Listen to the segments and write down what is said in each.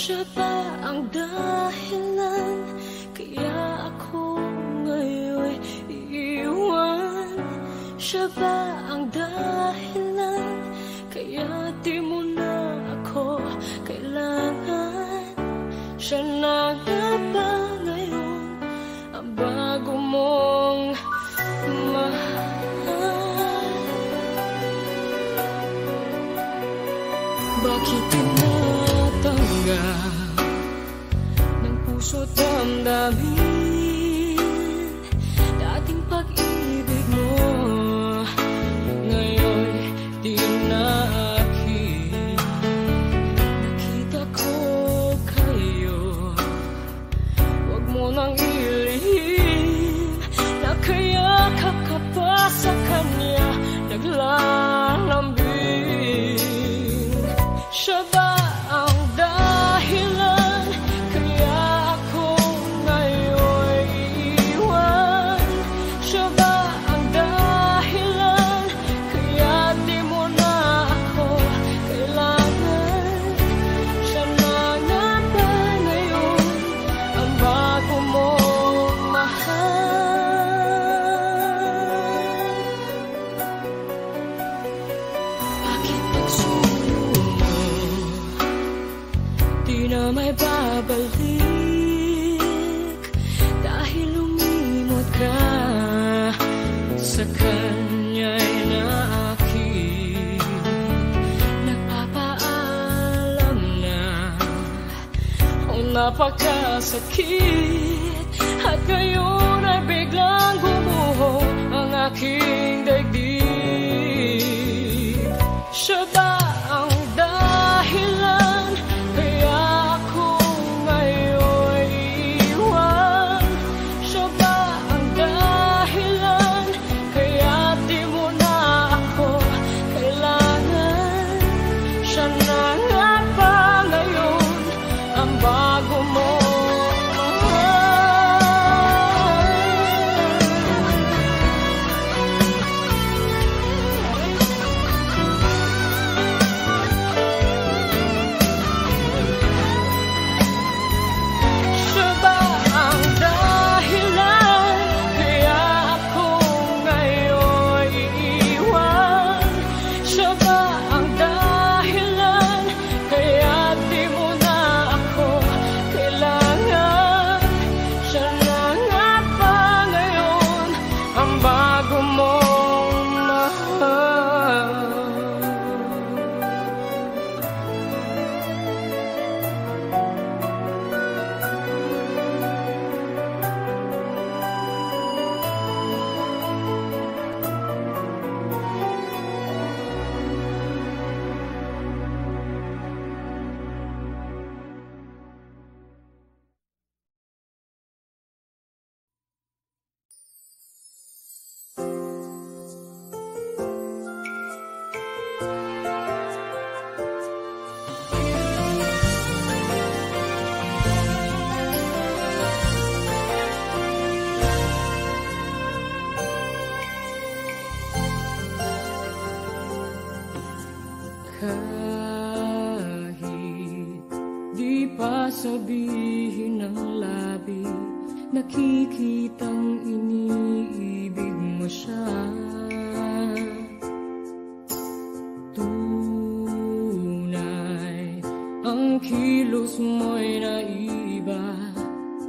Siya ba ang dahilan kaya ako ngayon iiwan? Siya ba ang dahilan kaya di mo na ako kailangan? Siya na nga ba ngayon ang bago mong mahal? Bakit tinatanggal ng puso't damdamin dating pag-ibig mo? Ngayon di na akin. Nakita ko kayo, wag mo nang ilihim. Nakayakap ka pa sa kanya, naglalambing. Siya ba ang dahilan kaya ako ngayon iiwan? Siya ba ang dahilan kaya di mo na ako kailangan? Siya na nga ba ngayon ang bago mong mahal? Bakit nagsuyo mo di na may babalik? Dahil lumimot ka sa kanya'y na akin. Nagpapaalam na kung napakasakit, at ngayon ay biglang gumuho ang aking daigdig. Siya ba ang dahilan kaya ako ngayon iiwan? Siya ba ang dahilan kaya di mo na ako kailangan? Siya na nga ba ngayon ang bago mong mahal? Siya ba ang dahilan kaya ako ngayon iiwan? Siya ba ang dahilan kaya di mo na ako kailangan? Siya na nga ba ngayon ang bago mong mahal? Kahit di pa sabihin ng labi, nakikitang iniibig mo siya. Tunay ang kilos mo'y naiba,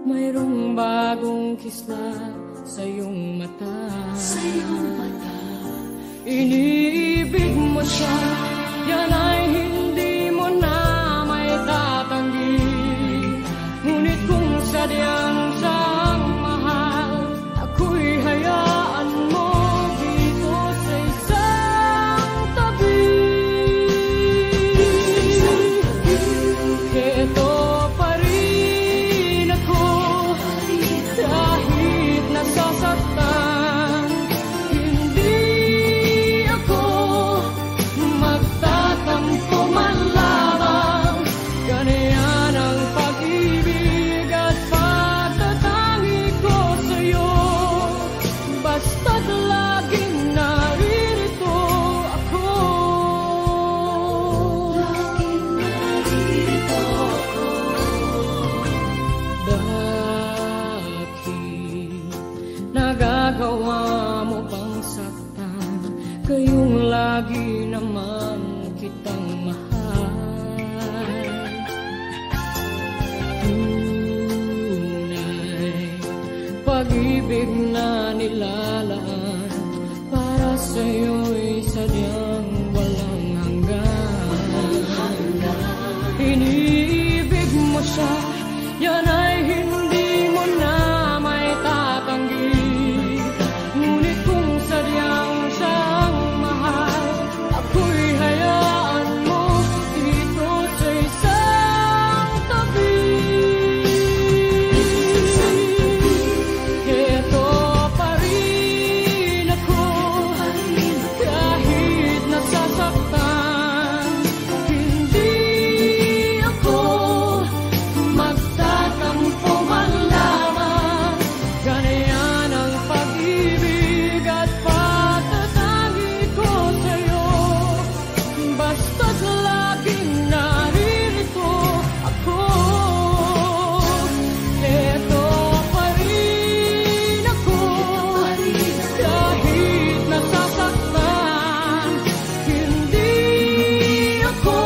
mayroong bagong kislap sa iyong mata. Iniibig mo siya, yan ay hindi mo na may tatanggi. Ngunit kung sadyang siyang mahal, ako'y hayaan mo dito sa isang tabi. Ito pa rin ako, kahit nasasaktan. Hindi ako magtatampo pag-ibig na nilalaan para sa'yo'y sadyang walang hanggan. Iniibig mo siya, yan ay hindi mo na may tatanggi. Ngunit kung sadyang siyang mahal, ako'y hayaan mo dito sa isang tabi. Ito pa rin ako, kahit nasasaktan. Hindi ako magtatampo man lamang. Ganyan ang pag-ibig at pagtatangi ko sa'yo. Basta't laging naririto ako. Ito pa rin ako, kahit nasasaktan. Hindi ako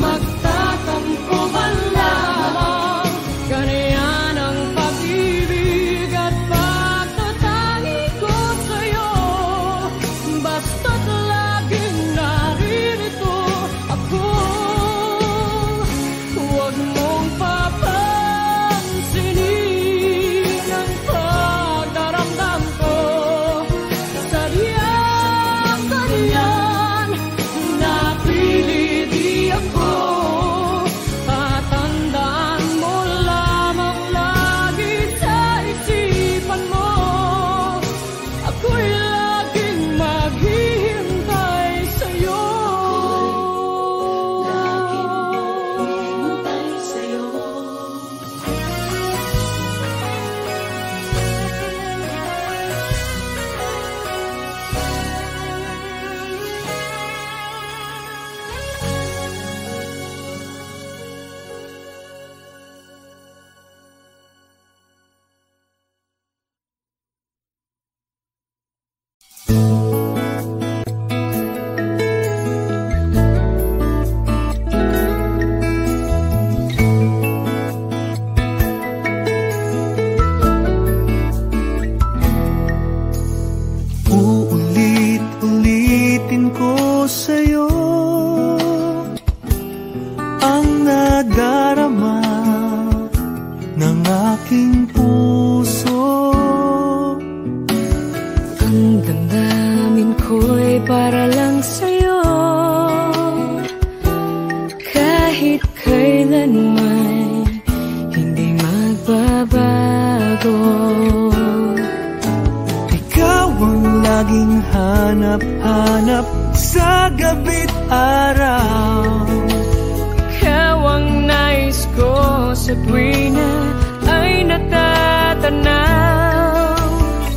magtatampo man lamang. Ganyan ang pag-ibig at pagtatangi ko sa'yo. Basta't laging naririto ako. Huwag mong papansinin ang pagdaramdam ko. Sadyang ganyan, napili di ako. Tatandaan mo lamang lagi sa isipan mo. Ako'y laging maghihintay sa'yo. Laging maghihintay sa'yo. Uulit-ulitin ko sa'yo ang nadarama ng aking puso. Ang damdamin ko'y para lang sa'yo. Kahit kailanman hindi magbabago. Ikaw ang laging hanap-hanap sa gabi't araw. Ikaw ang nais ko sa tuwina ay natatanaw.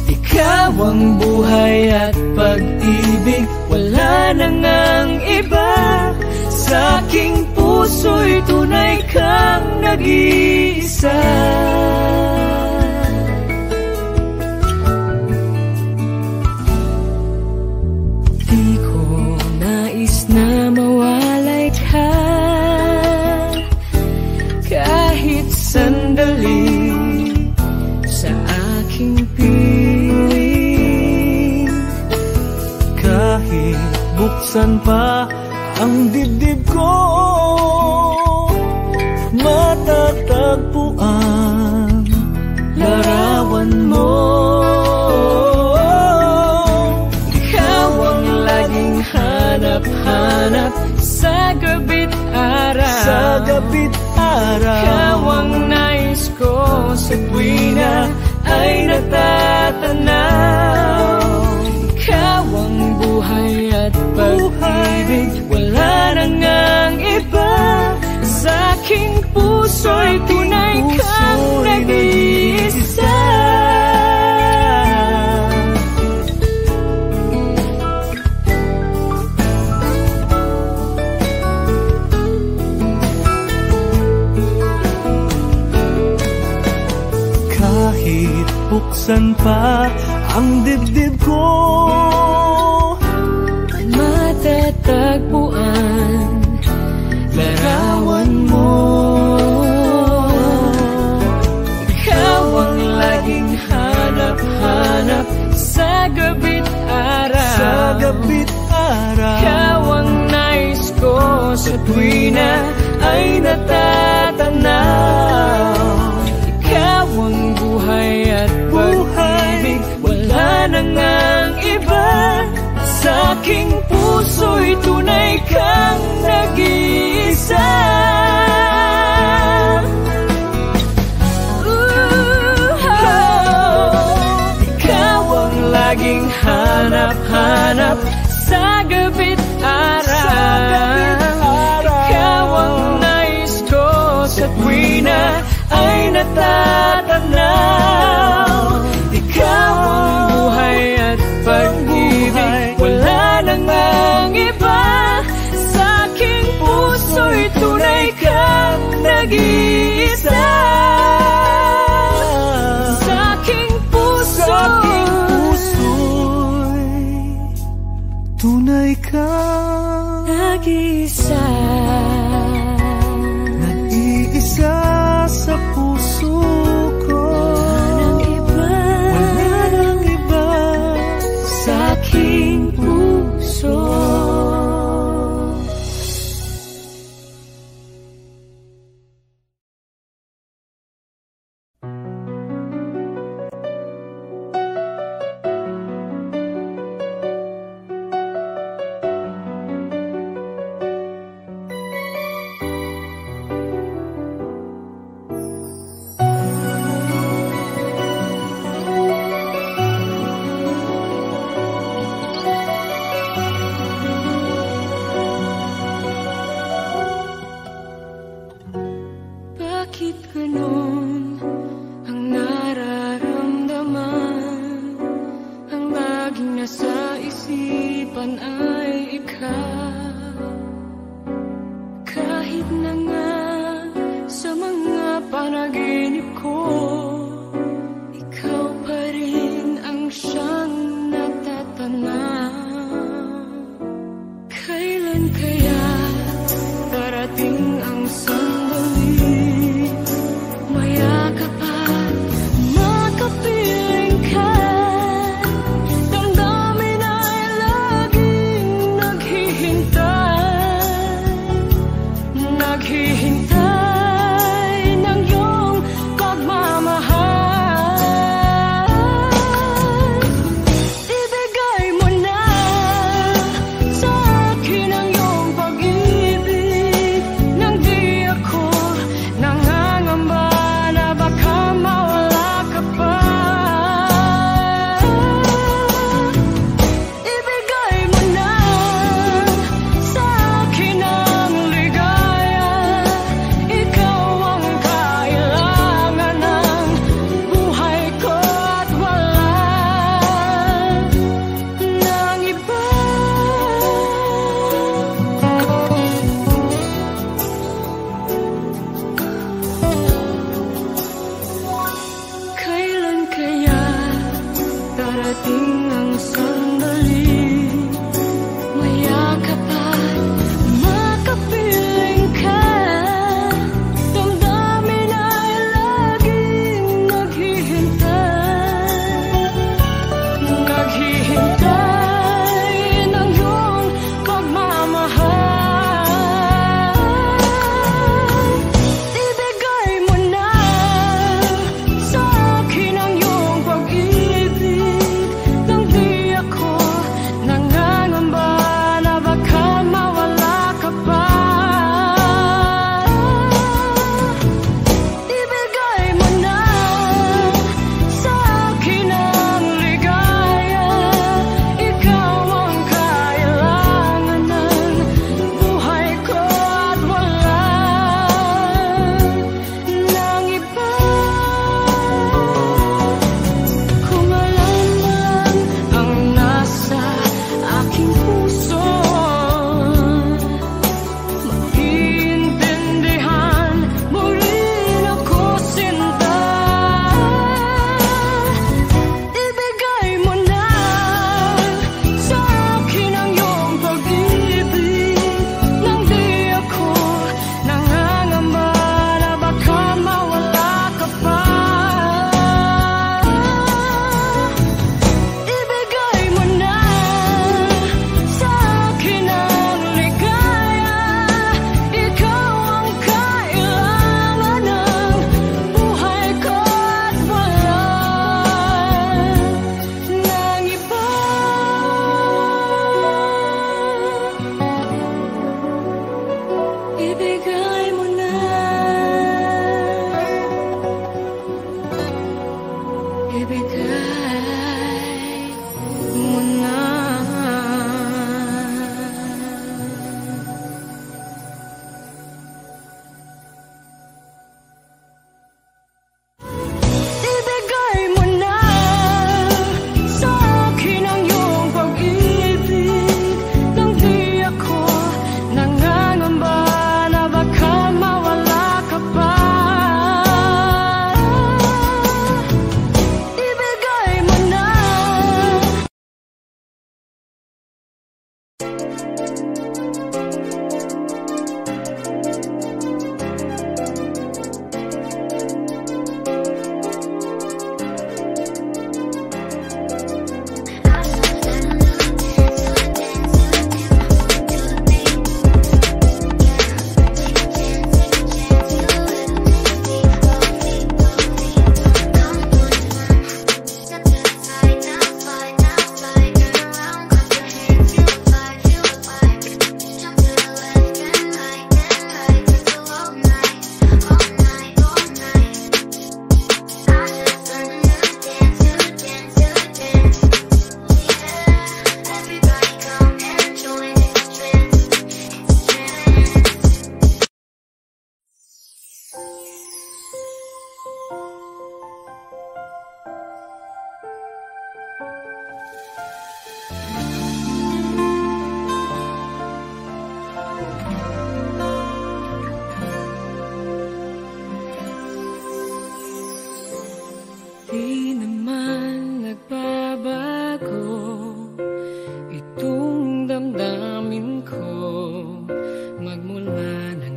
Ikaw ang buhay at pag-ibig, wala nang ang iba. Sa aking puso'y tunay kang nag-iisa. Di ko nais na mawalay ka kahit sandali sa aking piling. Kahit buksan pa ang dibdib ko, matatagpuan larawan mo. Ikaw ang laging hanap-hanap sa gabi't araw. Sa gabi't araw. Ikaw ang nais ko sa tuwina ay natatanaw. Ikaw ang buhay at pag-ibig, wala nang ang iba. Sa aking puso'y tunay kang nag-iisa. Kahit buksan pa ang dibdib ko, matatagpuan larawan mo. Ikaw ang laging sa tuwina ay natatanaw. Ikaw ang buhay at pag-ibig, wala na ngang iba. Sa aking puso'y tunay kang nag-iisa. Ikaw ang laging hanap-hanap sa gabi't araw. Ikaw ang nais ko sa tuwina ay natatanaw. Ikaw ang buhay at pag-ibig, wala na ngang iba. Sa aking puso'y tunay kang nag-iisa. Sa aking puso'y tunay kang nag-iisa. Nag-iisa sa puso ko. Wala nang iba sa aking puso.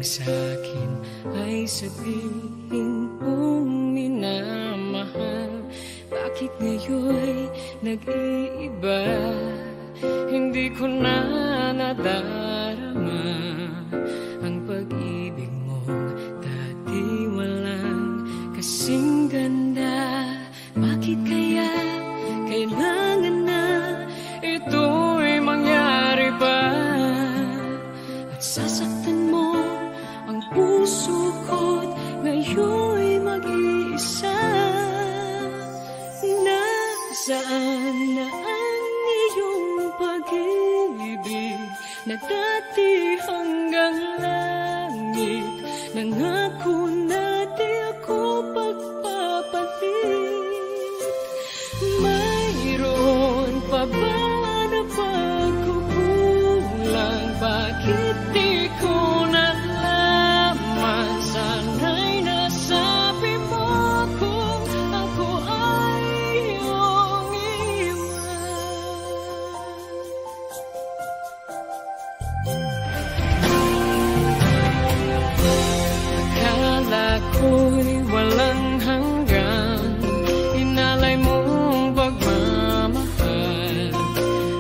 sa'kin ay sabihin mong minamahal. Bakit ngayon'y nag-iiba? Hindi ko na nadarama ang pag-ibig mong dati walang kasing ganda. Bakit kaya kailangan na ito'y mangyari pa? At sasaktan mo ang puso ko't ngayon'y mag-iisa. Nasaan na ang iyong pag-ibig na dati hanggang langit? Nangako na di ako pagpapalit. Mayroon pa ba na pagkukulang? Bakit di ko nalaman? Sana'y nasabi mo kung ako ay iyong akala ko'y walang hanggan, inalay mong pagmamahal.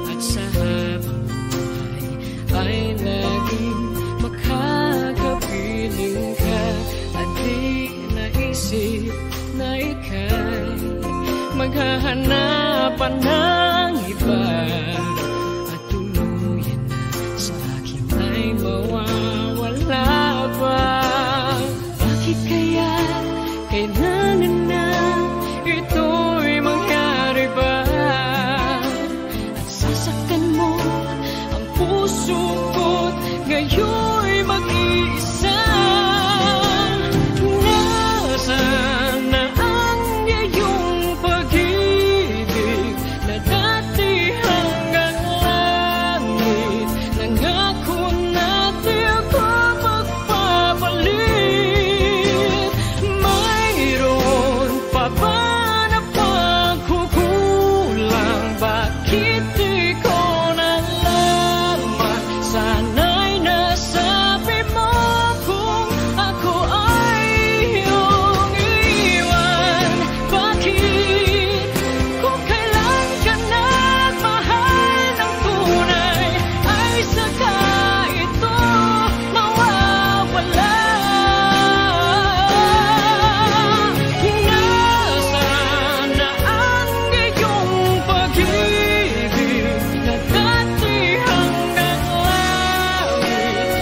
At sa habang buhay ay laging makakapiling ka. At di naisip na ika'y maghahanapan ng iba. At tuluyan na sa akin ay mawawala pa. Bakit kaya kailangan na ito'y mangyari ba? At sasaktan mo ang puso ko't ngayon'y mag-iisa. Nasaan na ang iyong pag-ibig na dati hanggang langit? Nangako na di ako magpapalit. Mayroon pa ba na pagkukulang? Bakit di ko nalaman? Sana'y nasabi mo kung ako ay iyong iwan. Bakit kung kailan ka nagmahal ng tunay ay saka ito mawawala? Nasaan na ang iyong pag-ibig na dati hanggang langit?